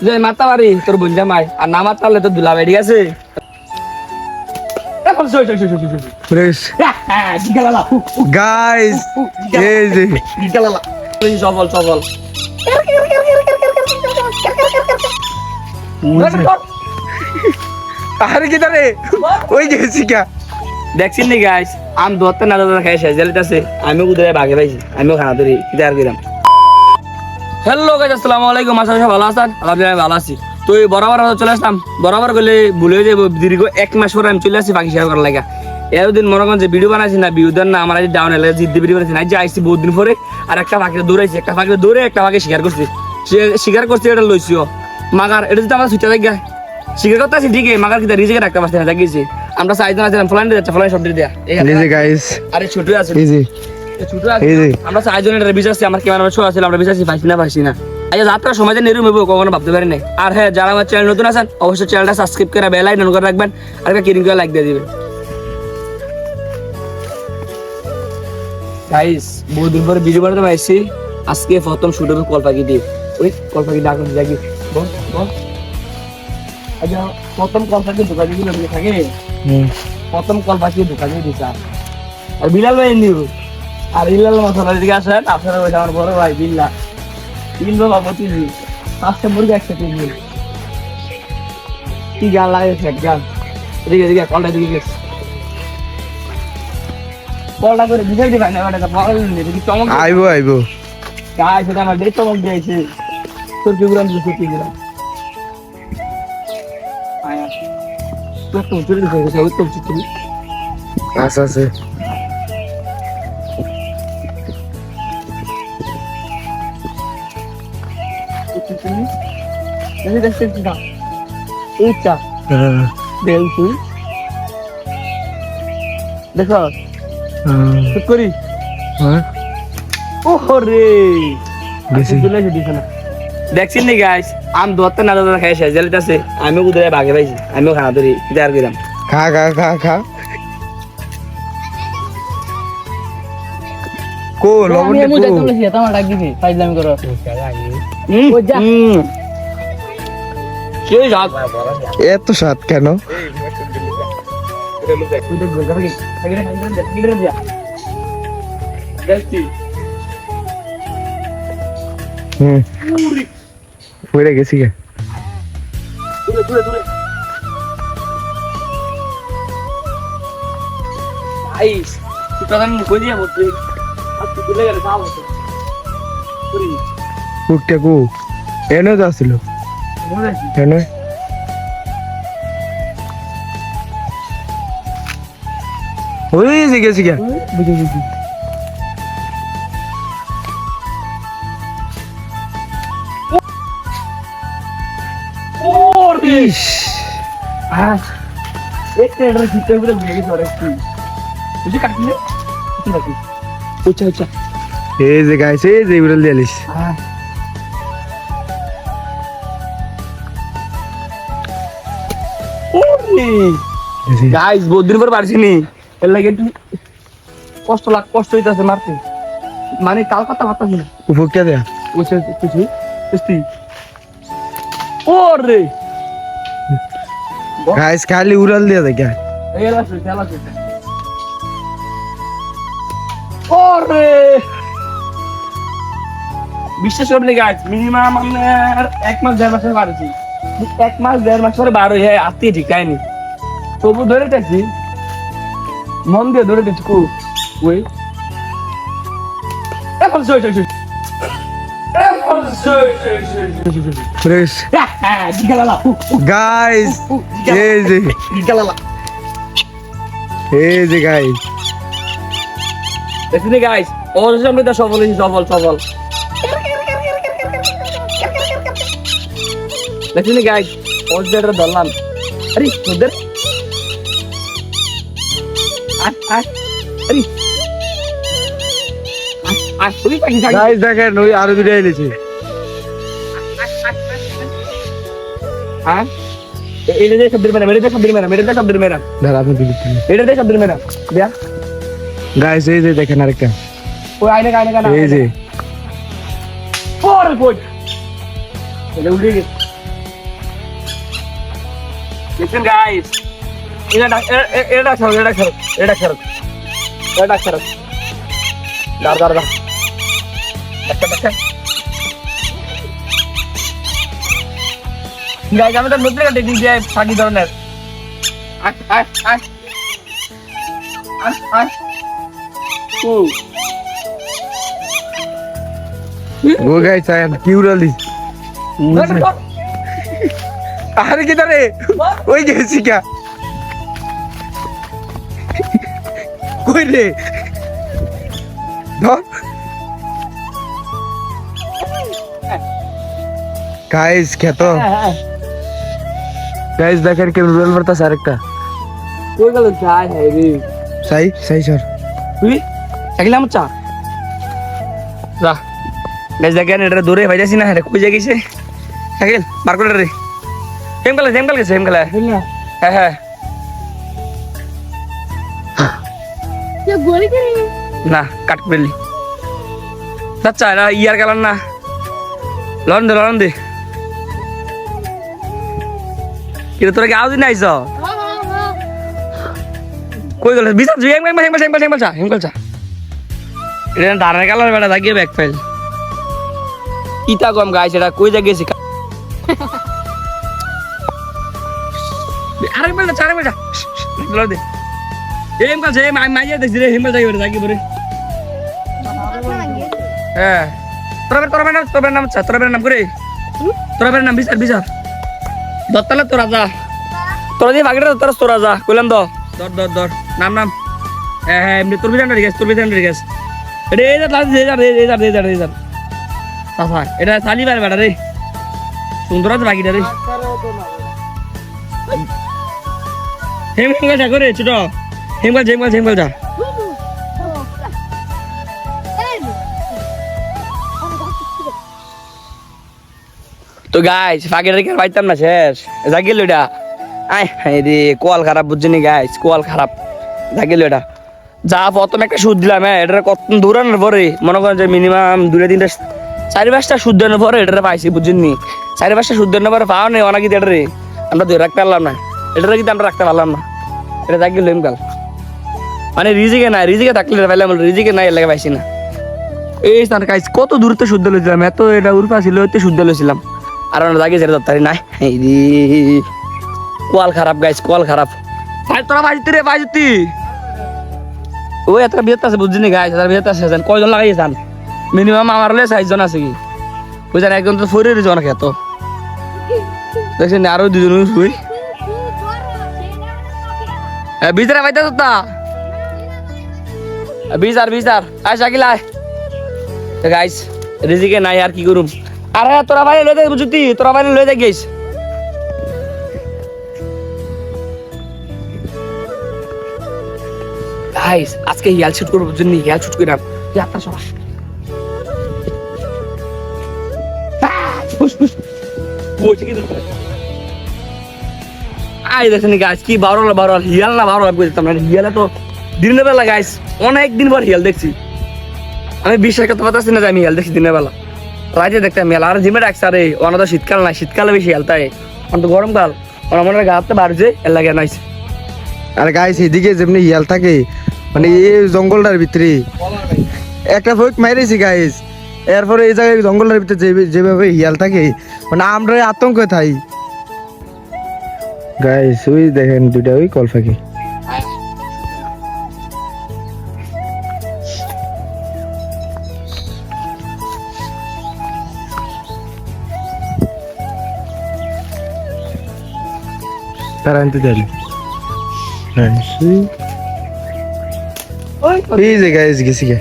যে মারতে পারি তোর বোন জামাই আর না মারতে পারলে তোর দুলা ভাই ঠিক আছে গাইস এই যে সফল সফল আরে কি তারে ওই গেছি কা দেখছেন নি গাইস আম ধরতে না ধরতে খাই শেষ আছে আমি উদরে ভাগে পাইছি আমিও খানা ধরি দেয়ার গেলাম হ্যালো গাইস আসসালামু আলাইকুম আশা করি ভালো আছেন আলহামদুলিল্লাহ ভালো আছি তো এই বরাবর চলে আসলাম বরাবর গেলে ভুলে যাব দীর্ঘ 1 মাস পরে আমি চলে আসি বাকি শেয়ার করার লাগা এতদিন মনে করেন যে ভিডিও বানাইছি না ভিউদার না আমার আজ ডাউন এলে জিদ্দি ভিডিও বানাইছি না যে আইছি বহুত দিন পরে আর একটা ফাঁকে দৌড়াইছি একটা ফাঁকে দৌড়ে একটা ফাঁকে শিকার করছি শিকার করছি এটা লইছিও মাগার এটা যদি আমার ছুটে দেখা শিকার করতে আছি ঠিকই মাগার কিন্তু রিজেকে রাখতে পারছি না দেখিয়েছি আমরা চাইজন আছিলাম ফলাইন যাচ্ছে ফলাইন সব দিয়ে দেয়া এই যে গাইস আরে ছোট আছে এই যে ছোট আছে আমরা চাইজন এটা বিচারছি আমার ক্যামেরা শো আছে আমরা বিচারছি পাইছি না আচ্ছা যাত্রা সময় নেরুম হইব কখনো ভাবতে পারি না আর হ্যাঁ যারা আমার চ্যানেল নতুন আছেন অবশ্যই চ্যানেলটা সাবস্ক্রাইব করে বেল আইকন করে রাখবেন আর একটা কিরিং করে লাইক দিয়ে দিবেন গাইস বহুত দিন পরে ভিডিও বানাতে পাইছি আজকে প্রথম শুট হবে কল পাখি দিয়ে ওই কল পাখি ডাক দেখি বল বল আচ্ছা প্রথম কল পাখি দোকান দিয়ে লোকে থাকে প্রথম কল পাখি দোকান দিয়ে দিছা আর বিলাল ভাই নিউ আর ইল্লাল মাসালার দিকে আসেন আপনারা ওই আমার বড় ভাই বিল্লাহ তিন বাবা তিন পাঁচটা মুরগি একসাথে তিন কি গান লাগাইছে গান এদিকে এদিকে কলটা দিকে গেছে কলটা করে বুঝাই দিবাই না ওটা বল নেই চমক আইবো গায় সেটা আমার দেখতে চমক দিয়েছে তোর কিগ্রাম দুটো গ্রাম আয়া তো তো চলে গেছে ওই তো চুরি আছে ini দেখছেন কি না এইটা দেখুন দেখো ঠিক করি ওরে বেশি চলে এসেছে না দেখছেন নি গাইস আম ধরতে না ধরতে খাই শেষ আছে আমি উদরে ভাগে পাইছি আমিও খানা ধরি দেয়ার গেলাম খা কো লবণ আমি যাইতে বলেছি তোমার ডাক দিছি ফাইজলামি করো ও যা সেই রাত এত স্বাদ কেন পড়ে গেছি গে আইস তুই কথা আমি কই দিয়া বলতে আজকে চলে গেলে খাওয়া হতো কুকটা কু এনে যাচ্ছিল এনে ওই যে গেছি গে বুঝেছি ইস একটা এটার ভিতরে পুরো ভেঙে ধরে তুই কাটলি কি নাকি আচ্ছা এই যে গাইস এই যে বিড়াল দিয়ালিস গাইস বহুত দিন পর পারছি নি এর লাগে একটু কষ্ট হইতাছে মারতে মানে কাল কথা পারতাছি না উপকটা দেয়া বুঝছিস কিছু বুঝতি ওরে গাইস খালি উড়াল দিয়া দেখা এই লাসে ওরে বিশ্বাস করবেন গাইস মিনিমাম আপনার 1 মাস 1.5 মাস পরে বাড়ছি 1 মাস 1.5 মাস পরে বার হয়ে আসতে ঠিক হয়নি তবু ধরে থাকছি মন দিয়ে ধরে দিচ্ছি কু ওই এখন ফ্রেশ গাইস এই যে গাইস দেখুন গাইস ওর সামনে তো সফল দেখুন গাইস ওর যেটা ধরলাম আরে তোদের গাইস দেখেন ওই আরো দুটো এনেছে হ্যাঁ এটা দিয়ে শব্দের মেরা দাঁড়া আপনি দিলেন এটা দিয়ে শব্দের মেরা দেয়া গাইস এই যে দেখেন আরেকটা ওই আইনে এই যে ওরে কই এটা উড়ে গেছে দেখছেন গাইস এটা খেরো দাঁড় দেখা গাইস আমি তো নতুন একটা টেকনিক দিয়ে ফাঁকি ধরনের ও গাইস আই এম কিউরালি আরে কি রে ওই গেছি কা কই রে ধর গাইস খেতো গাইস দেখেন কেমন রোল মারতাছে আরেকটা কই গেল চাই রে সাই সাই স্যার তুই একলা মত চা যা গাইস দেখেন এটা দূরে ভাইজাছি না এটা কই যা গেছে সাইকেল বার করে রে সেম কালে হ্যাঁ না কাট পেলি আচ্ছা এটা ইয়ার গেলাম না লড়ন দে কিন্তু তোরা কি আওয়াজ নাই কই গেল বিচার হেমকল চা এটা দাঁড়ায় গেল বেটা দাগিয়ে ব্যাক ফাইল ইতা কম গাইস এটা কই যা গেছি আরে বেটা চারে বেটা লড় দে হেমকল যে মাইয়া দেখছি রে হেমকল যাই বেটা দাগি পরে হ্যাঁ তোর নাম করে তোর নাম বিচার দত্তালে তোরা যা তোরা দিয়ে ভাগিটা তোরা যা কইলাম ধর নাম হ্যাঁ এমনি তোর বিধান রেখেছ এটা এই যা এটা চালিবার বেটা রে সুন্দর আছে বাকিটা রে হেমকল যা করে ছোট হেমকল যা তো গাইস ফাঁকিটা রেখে পাইতাম না শেষ জাগিল এটা আয় রে কোয়াল খারাপ বুঝছিনি গাইস কোয়াল খারাপ জাগিল এটা যা প্রথম একটা সুদ দিলাম হ্যাঁ এটা কত দৌড়ানোর পরে মনে করেন যে মিনিমাম 2-3টা 4-5টা সুদ দেওয়ার পরে এটা পাইছি বুঝছেন 4-5টা সুদ দেওয়ার পরে পাওয়া নেই অনেক এটা রে আমরা ধরে রাখতে পারলাম না এটা কিন্তু আমরা রাখতে পারলাম না এটা জাগিল হেমকাল মানে রিজিকে থাকলে পাইলাম রিজিকে নাই এলাকা পাইছি না এই তার গাইস কত দূরত্ব শুদ্ধ লইছিলাম এত এটা উরপা ছিল ওইতে শুদ্ধ লইছিলাম আর আমরা জাগিয়ে ছেড়ে দত্তারি নাই এই রে কোয়াল খারাপ গাইস কোয়াল খারাপ ভাই তোরা বাজিতি ওই একটা বিয়েতে আছে বুঝছিনি গাইস তার বিয়েতে আছে কয়জন লাগাইছেন মিনিমাম আমার হলে 6 জন আছে কি বুঝছেন একজন তো ফোরের জন খেত দেখছেন আরো 2 জন শুই ভিতরে বাইতে তোতা বিচার আয় শাকিল আয় তো গাইস রিজিকে নাই আর কি করুম আরে তোরা ভাই লয়ে যাই বুঝতি তোরা ভাই লয়ে যাই গেছ গাইস আজকে হিয়াল শুট করব বুঝনি হিয়াল শুট কইরাম যাত্রা সব পুশ ওই কি আই দেখেন গাইস কি বারো হিয়াল না বারো বুঝতাম না হিয়ালে তো দিনের বেলা গাইস অনেক দিন পর হিয়াল দেখছি আমি বিশ্বাস করতে পারতাছি না যে আমি হিয়াল দেখছি দিনের বেলা রাইতে দেখতাম মেলা আর জিমে ডাকছে আরে অনেক তো শীতকাল নাই শীতকালে বেশি হেলতায় অন্ত গরমকাল মনে গাতে বাড়ছে এর লাগে নাইছে আর গাইস এদিকে যেমনি হিয়াল থাকে মানে এই জঙ্গলটার ভিতরে একটা ফোক মাইরেছি গাইস এরপরে এই জায়গায় জঙ্গলটার ভিতরে যেভাবে হিয়াল থাকে মানে আমরা আতঙ্ক থাই গাইস ওই দেখেন দুইটা ওই কলফাকি তারা আনতে দেন এই যে গাইস গেছি গে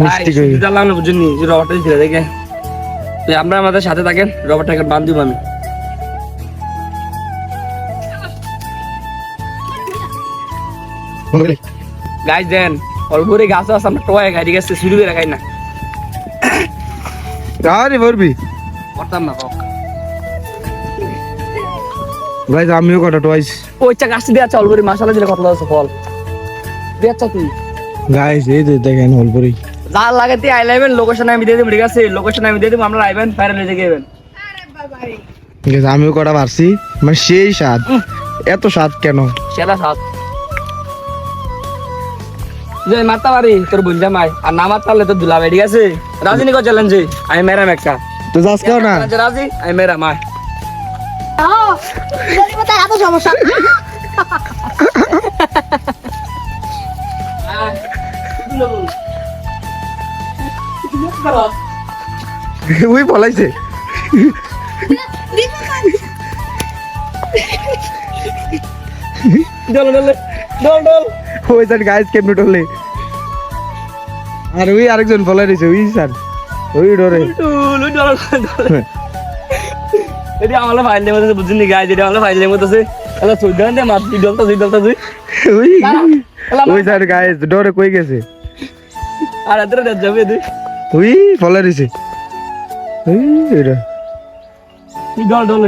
মিষ্টি কই জানলাম না বুঝুননি যে রবারটা ছিল দেখে আমরা আমাদের সাথে থাকেন রবারটাকে বান্ধ দিব আমি গাইস দেন অলবরে গাছ আছে আমরা টয় খাই গেছে শুরু করে খাই না আরে বলবি করতাম না কক গাইস আমিও কটা টয়স ওইটা গাছ দিয়ে আছে অলবরে মাশাআল্লাহ দিলে কত আছে ফল দিয়ে আছে তুই গাইস এই যে দেখেন অলবরে যা লাগাতে আই লাইবেন লোকেশন আমি দিয়ে দেব ঠিক আছে লোকেশন আমি দিয়ে দেব আমরা আইবেন ফাইনাল হয়ে যাবেন আরে বাবা ঠিক আছে, আমিও কটা পারছি, মানে সেই স্বাদ। এত স্বাদ কেন? সেটা সাত যে মারতে পারি তোর বোন জামাই, আর না মারতে পারলে তোর দুলাভাই, ঠিক আছে? রাজি নিকো চ্যালেঞ্জে, আমি মেরাম একটা। তো যাস কেউ না? রাজি, আমি মেরাম আয়। এত সমস্যা ওই পলাইছে। ডল ডল ডল ডল ওই স্যার গাইস কেমনে টলে, আর ওই আরেকজন পলাই রয়েছে, ওই স্যার ওই ডরে। ডল ডল ডল এটি আমলে ফাইল মতো বুঝিনি গাইস, এটি আমলে ফাইল মতো আছে। আলা সুইদান দে মাটি ডলতা তুই। ওই ওই স্যার গাইস ডরে কই গেছে, আর এত রাত যাবে তুই। ওই পলাই রয়েছে, ওই এটা ডল ডল